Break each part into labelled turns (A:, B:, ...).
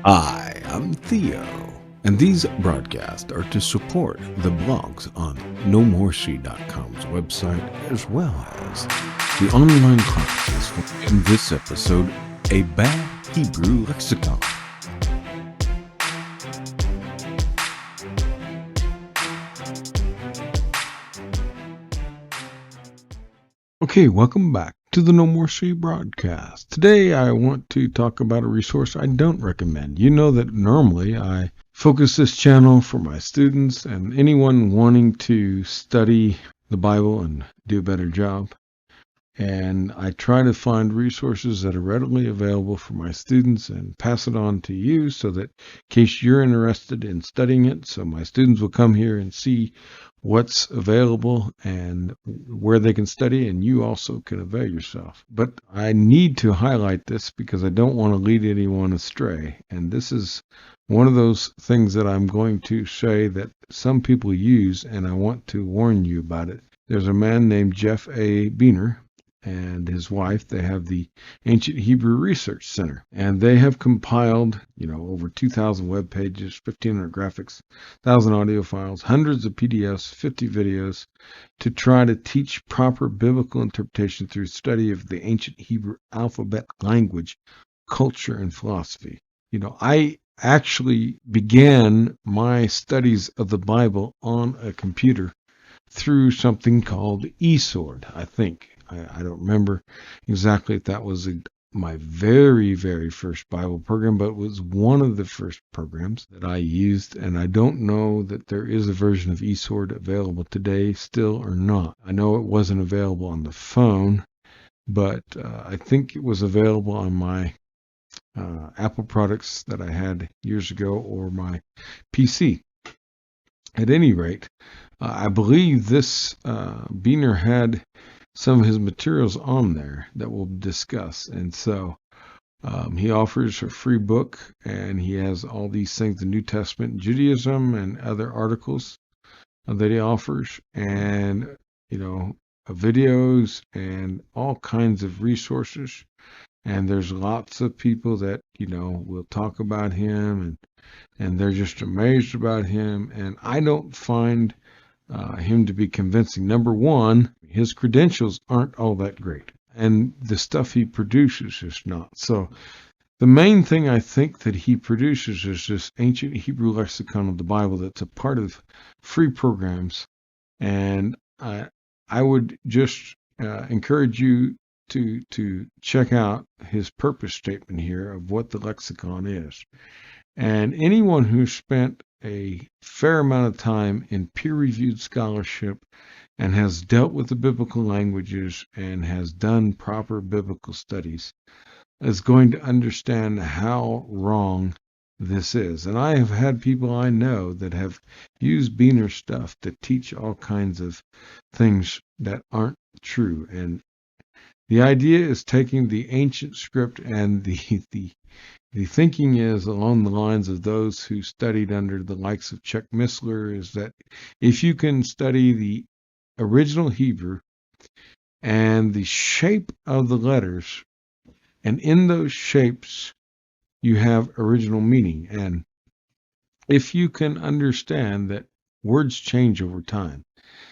A: Hi, I'm Theo, and these broadcasts are to support the blogs on nomoreshee.com's website as well as the online classes for, in this episode, a bad Hebrew lexicon. Okay, welcome back to the No More She broadcast. Today I want to talk about a resource I don't recommend. You know that normally I focus this channel for my students and anyone wanting to study the Bible and do a better job. And I try to find resources that are readily available for my students and pass it on to you so that in case you're interested in studying it, so my students will come here and see what's available and where they can study, and you also can avail yourself. But I need to highlight this because I don't want to lead anyone astray. And this is one of those things that I'm going to say that some people use, and I want to warn you about it. There's a man named Jeff A. Beener and his wife. They have the Ancient Hebrew Research Center, and they have compiled, over 2,000 web pages, 1,500 graphics, 1,000 audio files, hundreds of PDFs, 50 videos to try to teach proper biblical interpretation through study of the ancient Hebrew alphabet, language, culture, and philosophy. I actually began my studies of the Bible on a computer through something called eSword, I think. I don't remember exactly if that was my very, very first Bible program, but it was one of the first programs that I used, and I don't know that there is a version of eSword available today still or not. I know it wasn't available on the phone, but I think it was available on my Apple products that I had years ago or my PC. At any rate, I believe this Beener had some of his materials on there that we'll discuss. And so he offers a free book, and he has all these things, the New Testament, Judaism, and other articles that he offers, and, videos and all kinds of resources. And there's lots of people that, will talk about him, and they're just amazed about him. And I don't find him to be convincing. Number one, his credentials aren't all that great, and the stuff he produces is not. So the main thing I think that he produces is this ancient Hebrew lexicon of the Bible that's a part of free programs, and I would just encourage you to check out his purpose statement here of what the lexicon is. And anyone who spent a fair amount of time in peer-reviewed scholarship and has dealt with the biblical languages and has done proper biblical studies is going to understand how wrong this is. And I have had people I know that have used Beener stuff to teach all kinds of things that aren't true. And the idea is taking the ancient script, and the thinking is along the lines of those who studied under the likes of Chuck Missler, is that if you can study the original Hebrew and the shape of the letters, and in those shapes you have original meaning. And if you can understand that words change over time,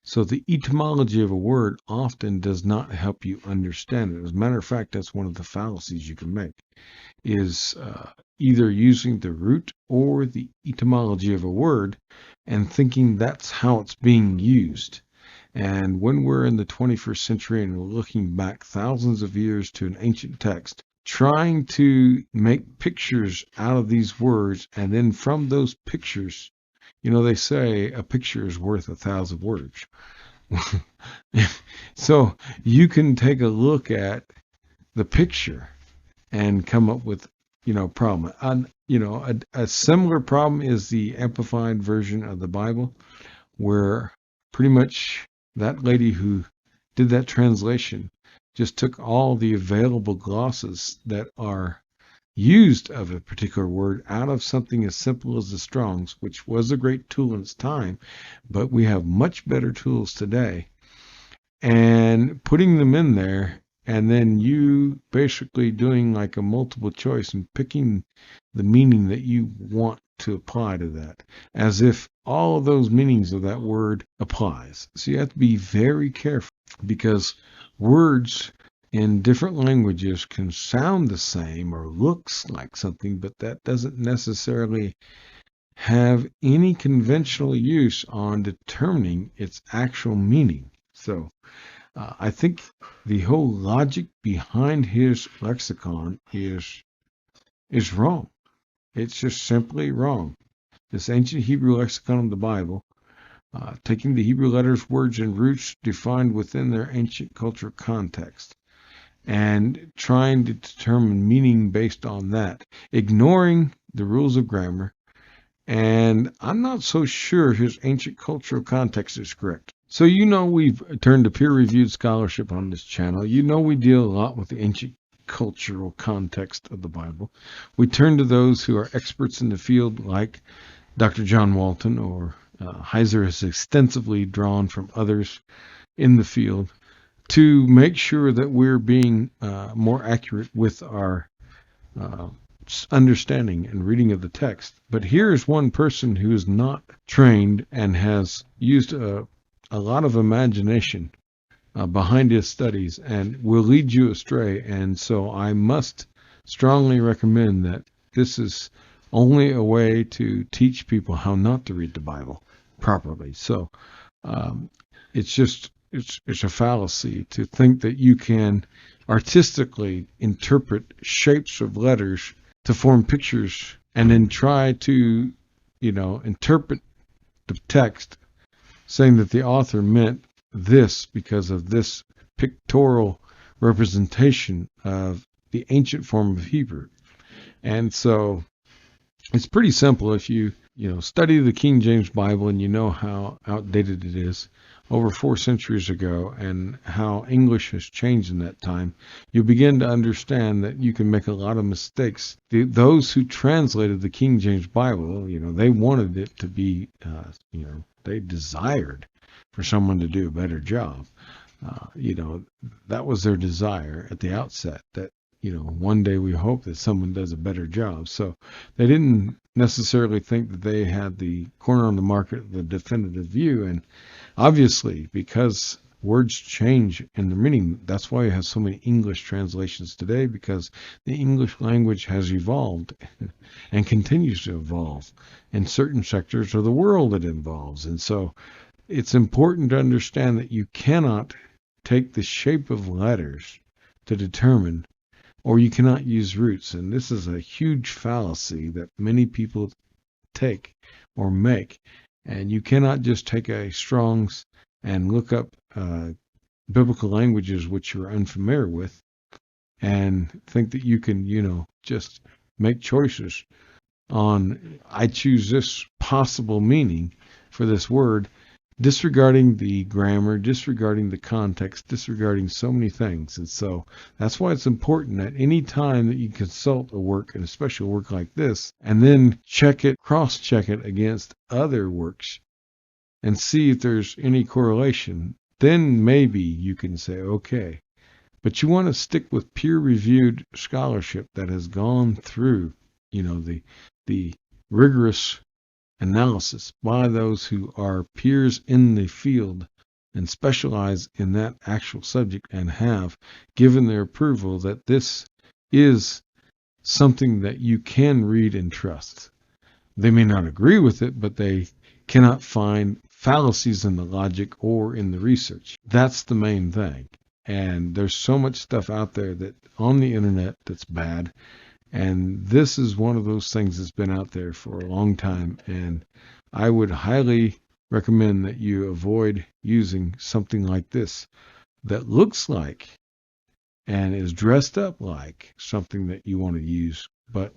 A: so the etymology of a word often does not help you understand it. As a matter of fact, that's one of the fallacies you can make, is either using the root or the etymology of a word and thinking that's how it's being used. And when we're in the 21st century and we're looking back thousands of years to an ancient text, trying to make pictures out of these words, and then from those pictures, they say a picture is worth 1,000 words. So you can take a look at the picture and come up with, problem. A similar problem is the amplified version of the Bible, where pretty much that lady who did that translation just took all the available glosses that are used of a particular word out of something as simple as the Strong's, which was a great tool in its time, but we have much better tools today, and putting them in there and then you basically doing like a multiple choice and picking the meaning that you want to apply to that, as if all of those meanings of that word applies. So you have to be very careful, because words in different languages can sound the same or looks like something, but that doesn't necessarily have any conventional use on determining its actual meaning. So I think the whole logic behind his lexicon is wrong. It's just simply wrong. This ancient Hebrew lexicon of the Bible, taking the Hebrew letters, words, and roots defined within their ancient cultural context, and trying to determine meaning based on that, ignoring the rules of grammar. And I'm not so sure his ancient cultural context is correct. So we've turned to peer-reviewed scholarship on this channel. We deal a lot with the ancient cultural context of the Bible. We turn to those who are experts in the field, like Dr. John Walton, or Heiser has extensively drawn from others in the field, to make sure that we're being more accurate with our understanding and reading of the text. But here is one person who is not trained and has used a lot of imagination behind his studies, and will lead you astray. And so I must strongly recommend that this is only a way to teach people how not to read the Bible properly. So it's a fallacy to think that you can artistically interpret shapes of letters to form pictures, and then try to, interpret the text, saying that the author meant this because of this pictorial representation of the ancient form of Hebrew. And so it's pretty simple. If you study the King James Bible, and you know how outdated it is over 4 centuries ago, and how English has changed in that time, you begin to understand that you can make a lot of mistakes. Those who translated the King James Bible, they wanted it to be, they desired for someone to do a better job. That was their desire at the outset, that one day we hope that someone does a better job. So they didn't necessarily think that they had the corner on the market, the definitive view. And obviously, because words change in the meaning, that's why you have so many English translations today, because the English language has evolved and continues to evolve in certain sectors of the world it involves. And so it's important to understand that you cannot take the shape of letters to determine, or you cannot use roots. And this is a huge fallacy that many people take or make. And you cannot just take a Strong's and look up biblical languages which you're unfamiliar with, and think that you can, just make choices on, I choose this possible meaning for this word, disregarding the grammar, disregarding the context, disregarding so many things. And so that's why it's important that any time that you consult a work, and especially a work like this, and then cross-check it against other works and see if there's any correlation, then maybe you can say, okay. But you want to stick with peer-reviewed scholarship that has gone through, the rigorous analysis by those who are peers in the field and specialize in that actual subject, and have given their approval that this is something that you can read and trust. They may not agree with it, but they cannot find fallacies in the logic or in the research. That's the main thing. And there's so much stuff out there that on the internet that's bad. And this is one of those things that's been out there for a long time. And I would highly recommend that you avoid using something like this that looks like and is dressed up like something that you want to use. But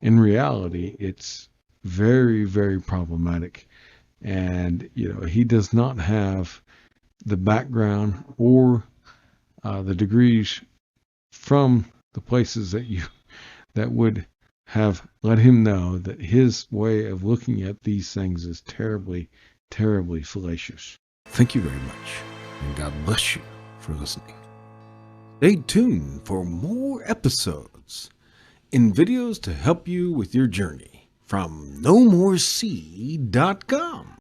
A: in reality, it's very, very problematic. And, he does not have the background or the degrees from the places that would have let him know that his way of looking at these things is terribly, terribly fallacious. Thank you very much, and God bless you for listening. Stay tuned for more episodes and videos to help you with your journey from nomorec.com.